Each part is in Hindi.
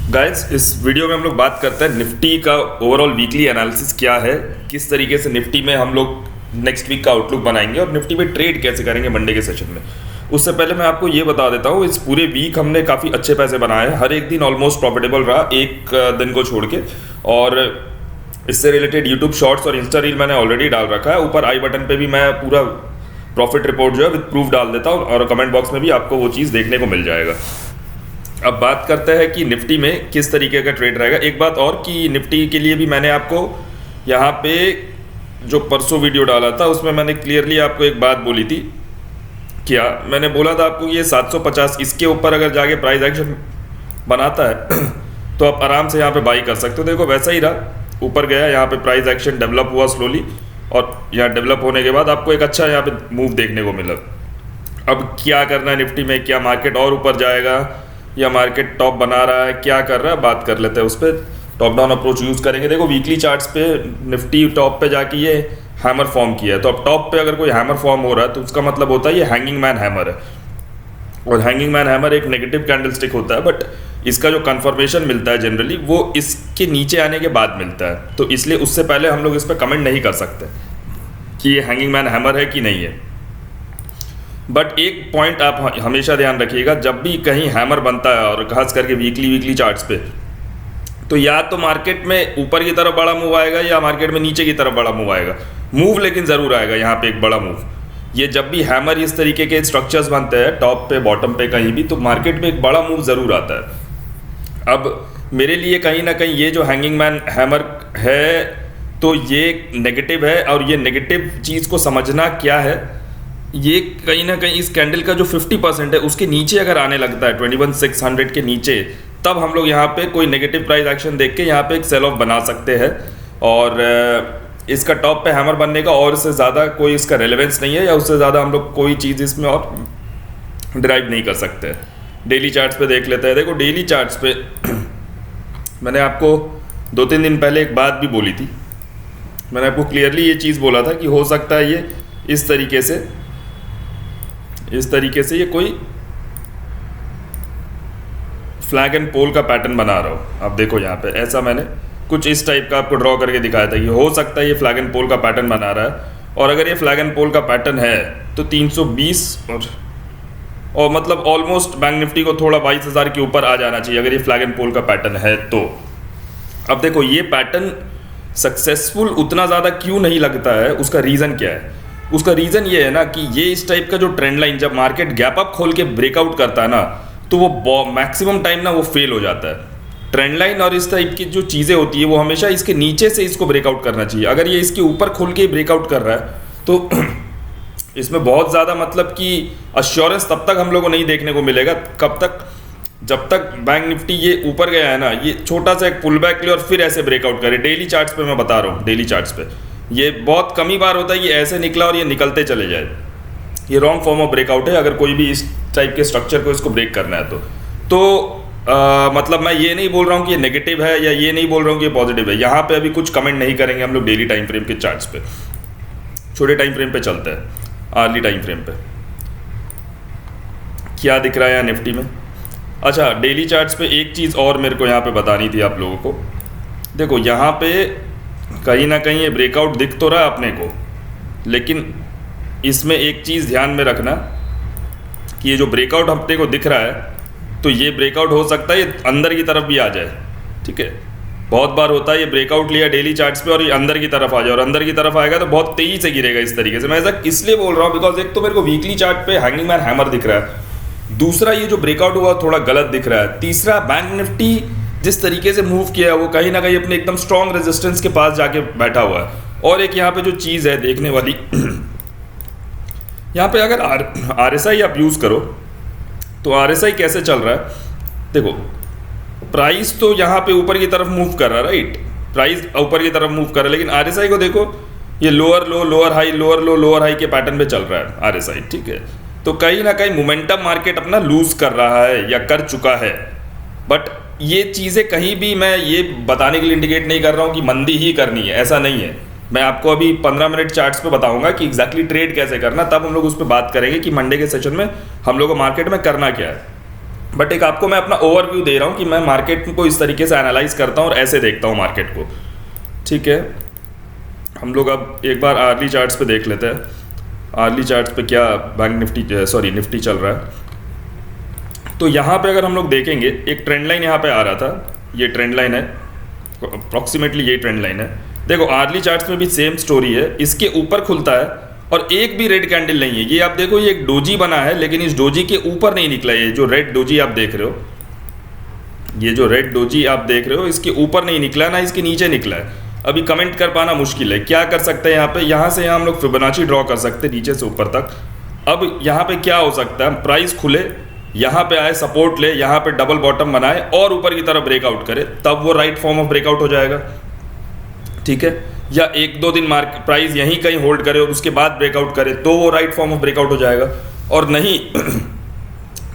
गाइस, इस वीडियो में हम लोग बात करते हैं निफ्टी का ओवरऑल वीकली एनालिसिस क्या है, किस तरीके से निफ्टी में हम लोग नेक्स्ट वीक का आउटलुक बनाएंगे और निफ्टी में ट्रेड कैसे करेंगे मंडे के सेशन में। उससे पहले मैं आपको ये बता देता हूँ, इस पूरे वीक हमने काफ़ी अच्छे पैसे बनाए हैं। हर एक दिन ऑलमोस्ट प्रॉफिटेबल रहा, एक दिन को छोड़ के। और इससे रिलेटेड यूट्यूब शॉर्ट्स और इंस्टा रील मैंने ऑलरेडी डाल रखा है। ऊपर आई बटन पे भी मैं पूरा प्रॉफिट रिपोर्ट जो है विद प्रूफ डाल देता हूँ और कमेंट बॉक्स में भी आपको वो चीज़ देखने को मिल जाएगा। अब बात करते हैं कि निफ्टी में किस तरीके का ट्रेड रहेगा। एक बात और कि निफ्टी के लिए भी मैंने आपको यहाँ पे जो परसों वीडियो डाला था उसमें मैंने क्लियरली आपको एक बात बोली थी। क्या मैंने बोला था आपको, ये 750 इसके ऊपर अगर जाके प्राइस एक्शन बनाता है तो आप आराम से यहाँ पे बाई कर सकते हो। देखो वैसा ही रहा, ऊपर गया, यहाँ पे प्राइस एक्शन डेवलप हुआ स्लोली और यहाँ डेवलप होने के बाद आपको एक अच्छा यहाँ पे मूव देखने को मिला। अब क्या करना है निफ्टी में, क्या मार्केट और ऊपर जाएगा या मार्केट टॉप बना रहा है, क्या कर रहा है, बात कर लेते हैं। उस पर टॉप डाउन अप्रोच यूज़ करेंगे। देखो वीकली चार्ट्स पे निफ्टी टॉप पे जाके ये हैमर फॉर्म किया है, तो अब टॉप पे अगर कोई हैमर फॉर्म हो रहा है तो उसका मतलब होता है ये हैंगिंग मैन हैमर है। और हैंगिंग मैन हैमर एक नेगेटिव कैंडलस्टिक होता है, बट इसका जो कंफर्मेशन मिलता है जनरली वो इसके नीचे आने के बाद मिलता है। तो इसलिए उससे पहले हम लोग इस पर कमेंट नहीं कर सकते कि ये हैंगिंग मैन हैमर है कि नहीं है। बट एक पॉइंट आप हमेशा ध्यान रखिएगा, जब भी कहीं हैमर बनता है और खास करके वीकली चार्ट्स पे, तो या तो मार्केट में ऊपर की तरफ बड़ा मूव आएगा या मार्केट में नीचे की तरफ बड़ा मूव आएगा। मूव लेकिन ज़रूर आएगा, यहाँ पे एक बड़ा मूव। ये जब भी हैमर इस तरीके के स्ट्रक्चर्स बनते हैं टॉप पे बॉटम पे कहीं भी, तो मार्केट में एक बड़ा मूव ज़रूर आता है। अब मेरे लिए कहीं ना कहीं ये जो हैंगिंग मैन हैमर है तो ये नेगेटिव है, और ये नेगेटिव चीज़ को समझना क्या है, ये कहीं ना कहीं इस कैंडल का जो 50% है उसके नीचे अगर आने लगता है 21,600 के नीचे, तब हम लोग यहाँ पे कोई नेगेटिव प्राइस एक्शन देख के यहाँ पे एक सेल ऑफ बना सकते हैं। और इसका टॉप पे हैमर बनने का और इससे ज़्यादा कोई इसका रेलेवेंस नहीं है, या उससे ज़्यादा हम लोग कोई चीज़ इसमें और ड्राइव नहीं कर सकते। डेली चार्ट्स पे देख लेते हैं। देखो डेली चार्ट्स पे मैंने आपको 2-3 दिन पहले एक बात भी बोली थी। मैंने आपको क्लियरली ये चीज़ बोला था कि हो सकता है ये इस तरीके से ये कोई फ्लैग एंड पोल का पैटर्न बना रहा हो। आप देखो यहाँ पे ऐसा मैंने कुछ इस टाइप का आपको ड्रॉ करके दिखाया था कि हो सकता है ये फ्लैग एंड पोल का पैटर्न बना रहा है। और अगर ये फ्लैग एंड पोल का पैटर्न है तो 320 और मतलब ऑलमोस्ट बैंक निफ्टी को थोड़ा 22,000 के ऊपर आ जाना चाहिए अगर ये फ्लैग एंड पोल का पैटर्न है तो। अब देखो ये पैटर्न सक्सेसफुल उतना ज़्यादा क्यों नहीं लगता है, उसका रीज़न क्या है? उसका रीज़न ये है ना कि ये इस टाइप का जो ट्रेंड लाइन जब मार्केट गैप अप खोल के ब्रेकआउट करता है ना, तो वो मैक्सिमम टाइम ना वो फेल हो जाता है। ट्रेंड लाइन और इस टाइप की जो चीज़ें होती है वो हमेशा इसके नीचे से इसको ब्रेकआउट करना चाहिए। अगर ये इसके ऊपर खोल के ब्रेकआउट कर रहा है तो इसमें बहुत ज़्यादा मतलब कि अश्योरेंस तब तक हम लोग को नहीं देखने को मिलेगा। कब तक? जब तक बैंक निफ्टी ये ऊपर गया है ना, ये छोटा सा एक पुल बैक ले और फिर ऐसे ब्रेकआउट करे। डेली चार्ट्स पे मैं बता रहा हूँ, डेली चार्ट्स पे ये बहुत कम ही बार होता है कि ऐसे निकला और ये निकलते चले जाए। ये रॉन्ग फॉर्म ऑफ ब्रेकआउट है अगर कोई भी इस टाइप के स्ट्रक्चर को इसको ब्रेक करना है तो मतलब मैं ये नहीं बोल रहा हूँ कि ये नेगेटिव है या ये नहीं बोल रहा हूँ कि ये पॉजिटिव है। यहाँ पे अभी कुछ कमेंट नहीं करेंगे हम लोग डेली टाइम फ्रेम के चार्ट्स पे। छोटे टाइम फ्रेम पे चलते हैं, अर्ली टाइम फ्रेम पे क्या दिख रहा है यहाँ निफ्टी में। अच्छा, डेली चार्ट्स पे एक चीज़ और मेरे को यहाँ पे बतानी थी आप लोगों को। देखो यहाँ पे कहीं ना कहीं ये ब्रेकआउट दिख तो रहा है अपने को, लेकिन इसमें एक चीज़ ध्यान में रखना कि ये जो ब्रेकआउट अपने को दिख रहा है तो ये ब्रेकआउट हो सकता है ये अंदर की तरफ भी आ जाए। ठीक है, बहुत बार होता है ये ब्रेकआउट लिया डेली चार्ट्स पे और ये अंदर की तरफ आ जाए, और अंदर की तरफ आएगा तो बहुत तेज़ी से गिरेगा इस तरीके से। मैं ऐसा इसलिए बोल रहा हूँ बिकॉज एक तो मेरे को वीकली चार्ट पे हैंगिंग मैन हैमर दिख रहा है, दूसरा ये जो ब्रेकआउट हुआ थोड़ा गलत दिख रहा है, तीसरा बैंक निफ्टी जिस तरीके से मूव किया है वो कहीं ना कहीं अपने एकदम स्ट्रॉन्ग रेजिस्टेंस के पास जाके बैठा हुआ है। और एक यहाँ पे जो चीज़ है देखने वाली यहाँ पे अगर RSI आप यूज़ करो तो RSI कैसे चल रहा है, देखो प्राइस तो यहाँ पे ऊपर की तरफ मूव कर रहा है, राइट, प्राइस ऊपर की तरफ मूव कर रहा है, लेकिन RSI को देखो ये लोअर लो लोअर हाई लोअर लो लोअर हाई के पैटर्न पे चल रहा है RSI। ठीक है, तो कहीं ना कहीं मोमेंटम मार्केट अपना लूज कर रहा है या कर चुका है। बट ये चीज़ें कहीं भी मैं ये बताने के लिए इंडिकेट नहीं कर रहा हूँ कि मंदी ही करनी है, ऐसा नहीं है। मैं आपको अभी 15 मिनट चार्ट्स पे बताऊंगा कि एग्जैक्टली ट्रेड कैसे करना, तब हम लोग उस पर बात करेंगे कि मंडे के सेशन में हम लोग को मार्केट में करना क्या है। बट एक आपको मैं अपना ओवरव्यू दे रहा हूँ कि मैं मार्केट को इस तरीके से एनालाइज करता हूँ और ऐसे देखता हूँ मार्केट को। ठीक है, हम लोग अब एक बार आर्ली चार्ट्स पे देख लेते हैं। आर्ली चार्ट्स पे क्या बैंक निफ्टी निफ्टी चल रहा है। तो यहाँ पे अगर हम लोग देखेंगे, एक ट्रेंड लाइन यहाँ पे आ रहा था, ये ट्रेंड लाइन है, अप्रॉक्सीमेटली ये ट्रेंड लाइन है। देखो आर्ली चार्ट्स में भी सेम स्टोरी है, इसके ऊपर खुलता है और एक भी रेड कैंडल नहीं है। ये आप देखो, ये एक डोजी बना है, लेकिन इस डोजी के ऊपर नहीं निकला। ये जो रेड डोजी आप देख रहे हो, ये जो रेड डोजी आप देख रहे हो, इसके ऊपर नहीं निकला ना इसके नीचे निकला है। अभी कमेंट कर पाना मुश्किल है। क्या कर सकते हैं यहाँ पे, यहाँ से यहाँ हम लोग फिबोनाची ड्रॉ कर सकते हैं नीचे से ऊपर तक। अब यहाँ पे क्या हो सकता है, प्राइस खुले, यहाँ पे आए, सपोर्ट ले, यहाँ पे डबल बॉटम बनाए और ऊपर की तरफ ब्रेकआउट करे, तब वो राइट फॉर्म ऑफ ब्रेकआउट हो जाएगा। ठीक है, या एक दो दिन मार्केट प्राइस यहीं कहीं होल्ड करे और उसके बाद ब्रेकआउट करे, तो वो राइट फॉर्म ऑफ ब्रेकआउट हो जाएगा। और नहीं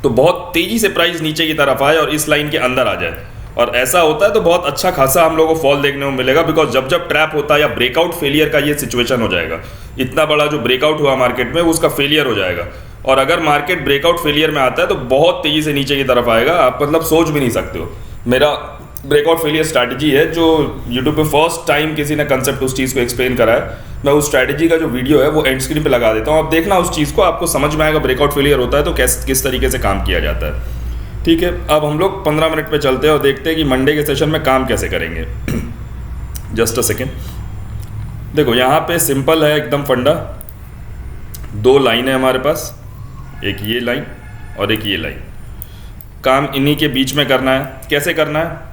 तो बहुत तेजी से प्राइस नीचे की तरफ आए और इस लाइन के अंदर आ जाए, और ऐसा होता है तो बहुत अच्छा खासा हम लोगों को फॉल देखने को मिलेगा। बिकॉज जब जब ट्रैप होता है या ब्रेकआउट फेलियर का ये सिचुएशन हो जाएगा, इतना बड़ा जो ब्रेकआउट हुआ मार्केट में उसका फेलियर हो जाएगा। और अगर मार्केट ब्रेकआउट फेलियर में आता है तो बहुत तेजी से नीचे की तरफ आएगा, आप मतलब सोच भी नहीं सकते हो। मेरा ब्रेकआउट फेलियर स्ट्रैटेजी है जो यूट्यूब पे फर्स्ट टाइम किसी ने कंसेप्ट उस चीज़ को एक्सप्लेन करा है, मैं उस स्ट्रैटेजी का जो वीडियो है वो एंड स्क्रीन पे लगा देता हूँ। आप देखना उस चीज़ को, आपको समझ में आएगा ब्रेकआउट फेलियर होता है तो किस तरीके से काम किया जाता है। ठीक है, अब हम लोग 15 मिनट पे चलते हैं और देखते हैं कि मंडे के सेशन में काम कैसे करेंगे। Just a second. देखो यहाँ पे सिंपल है एकदम फंडा, दो लाइन है हमारे पास, एक ये लाइन और एक ये लाइन। काम इन्हीं के बीच में करना है। कैसे करना है,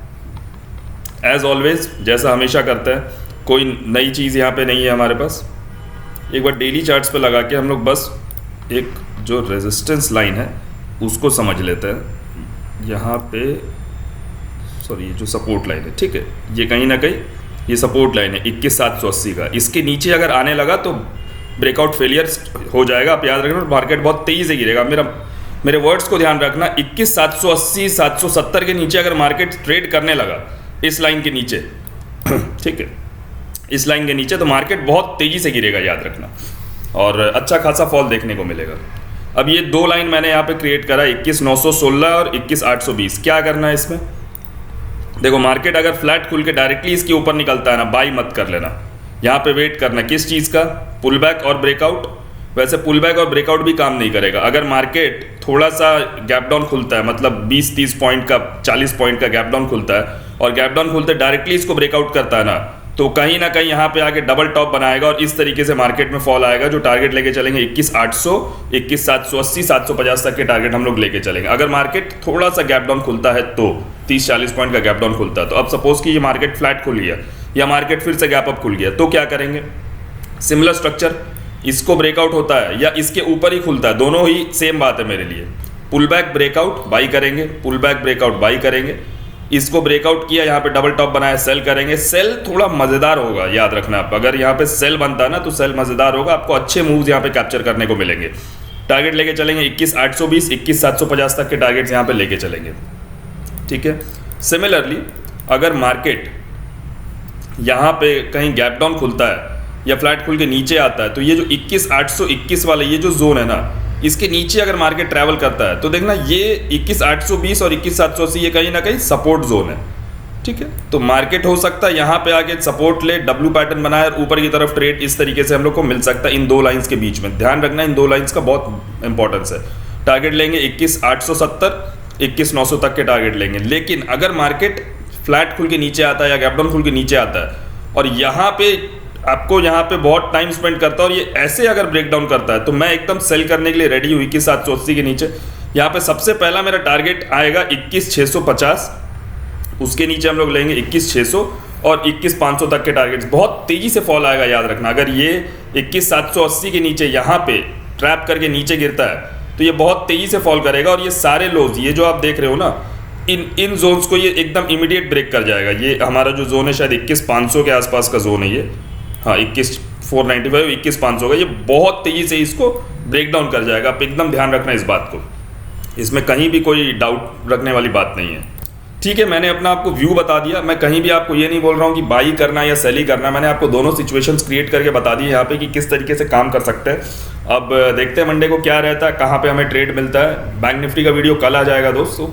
एज ऑलवेज जैसा हमेशा करते हैं, कोई नई चीज़ यहाँ पे नहीं है हमारे पास। एक बार डेली चार्ट्स पे लगा के हम लोग बस एक जो रेजिस्टेंस लाइन है उसको समझ लेते हैं। यहाँ पे सॉरी, ये जो सपोर्ट लाइन है, ठीक है, ये कहीं ना कहीं ये सपोर्ट लाइन है 21,780 का। इसके नीचे अगर आने लगा तो ब्रेकआउट फेलियर हो जाएगा। आप याद रखना, मार्केट बहुत तेज़ी से गिरेगा। मेरे वर्ड्स को ध्यान रखना, 21,780 770 के नीचे अगर मार्केट ट्रेड करने लगा इस लाइन के नीचे, ठीक है, इस लाइन के नीचे, तो मार्केट बहुत तेज़ी से गिरेगा, याद रखना, और अच्छा खासा फॉल देखने को मिलेगा। अब ये दो लाइन मैंने यहाँ पे क्रिएट करा, 21,916 और 21,820। क्या करना है इसमें, देखो मार्केट अगर फ्लैट खुल के डायरेक्टली इसके ऊपर निकलता है ना, बाई मत कर लेना, यहाँ पे वेट करना किस चीज़ का, पुल बैक और ब्रेकआउट। वैसे पुल बैक और ब्रेकआउट भी काम नहीं करेगा। अगर मार्केट थोड़ा सा गैप डाउन खुलता है, मतलब 20-30 पॉइंट का, 40 पॉइंट का गैप डाउन खुलता है और गैप डाउन खुलते डायरेक्टली इसको ब्रेकआउट करता है ना, तो कहीं ना कहीं यहाँ पे आके डबल टॉप बनाएगा और इस तरीके से मार्केट में फॉल आएगा। जो टारगेट लेके चलेंगे 21,800, 21,780, 750 तक के टारगेट हम लोग लेके चलेंगे। अगर मार्केट थोड़ा सा गैप डाउन खुलता है तो 30-40 पॉइंट का गैप डाउन खुलता है, तो अब सपोज कि ये मार्केट फ्लैट खुल गया या मार्केट फिर से गैप अप खुल गया, तो क्या करेंगे, सिमिलर स्ट्रक्चर, इसको ब्रेकआउट होता है या इसके ऊपर ही खुलता है, दोनों ही सेम बात है मेरे लिए। पुल बैक ब्रेकआउट बाई करेंगे, पुल बैक ब्रेकआउट बाई करेंगे, इसको ब्रेकआउट किया, यहाँ पे डबल टॉप बनाया, सेल करेंगे। सेल थोड़ा मज़ेदार होगा, याद रखना आप, अगर यहाँ पे सेल बनता है ना तो सेल मज़ेदार होगा, आपको अच्छे मूव्स यहाँ पे कैप्चर करने को मिलेंगे। टारगेट लेके चलेंगे 21,820, 21,750 तक के टारगेट्स यहाँ पे लेके चलेंगे। ठीक है, सिमिलरली अगर मार्केट यहाँ पे कहीं गैप डाउन खुलता है या फ्लैट खुल के नीचे आता है, तो ये जो 21,821 वाला ये जो जोन है ना, इसके नीचे अगर मार्केट ट्रैवल करता है तो देखना ये 21,820 और 21,780 ये कहीं ना कहीं सपोर्ट जोन है। ठीक है, तो मार्केट हो सकता है यहाँ पे आके सपोर्ट ले, डब्ल्यू पैटर्न बनाए और ऊपर की तरफ ट्रेड इस तरीके से हम लोग को मिल सकता है इन दो लाइंस के बीच में। ध्यान रखना, इन दो लाइंस का बहुत इंपॉर्टेंस है। टारगेट लेंगे 21,870, 21,900 तक के टारगेट लेंगे। लेकिन अगर मार्केट फ्लैट खुल के नीचे आता है या गैप डाउन खुल के नीचे आता है और यहाँ पे आपको यहाँ पे बहुत टाइम स्पेंड करता है और ये ऐसे अगर ब्रेक डाउन करता है, तो मैं एकदम सेल करने के लिए रेडी हूँ 21,780 के नीचे। यहाँ पे सबसे पहला मेरा टारगेट आएगा 21,650, उसके नीचे हम लोग लेंगे 21,600 और 21,500 तक के टारगेट्स। बहुत तेज़ी से फॉल आएगा, याद रखना। अगर ये 21,780 के नीचे यहाँ पे ट्रैप करके नीचे गिरता है तो ये बहुत तेज़ी से फॉल करेगा और ये सारे लोज, ये जो आप देख रहे हो ना, इन जोन्स को ये एकदम इमीडिएट ब्रेक कर जाएगा। ये हमारा जो जोन है शायद 21,500 के आसपास का जोन है ये, हाँ 21,495, 21,500 का, ये बहुत तेज़ी से इसको ब्रेक डाउन कर जाएगा। आप एकदम ध्यान रखना इस बात को, इसमें कहीं भी कोई डाउट रखने वाली बात नहीं है। ठीक है, मैंने अपना आपको व्यू बता दिया। मैं कहीं भी आपको ये नहीं बोल रहा हूँ कि बाई करना या सेल ही करना। मैंने आपको दोनों सिचुएशंस क्रिएट करके बता दी यहाँ पे कि किस तरीके से काम कर सकते हैं। अब देखते हैं मंडे को क्या रहता है, कहाँ पे हमें ट्रेड मिलता है। बैंक निफ्टी का वीडियो कल आ जाएगा दोस्तों।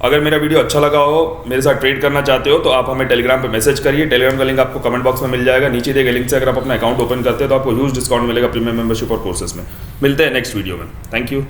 अगर मेरा वीडियो अच्छा लगा हो, मेरे साथ ट्रेड करना चाहते हो, तो आप हमें टेलीग्राम पे मैसेज करिए। टेलीग्राम का लिंक आपको कमेंट बॉक्स में मिल जाएगा। नीचे दिए गए लिंक से अगर आप अपना अकाउंट ओपन करते हैं तो आपको ह्यूज डिस्काउंट मिलेगा प्रीमियम मेंबरशिप और कोर्सेज में। मिलते हैं नेक्स्ट वीडियो में। Thank you.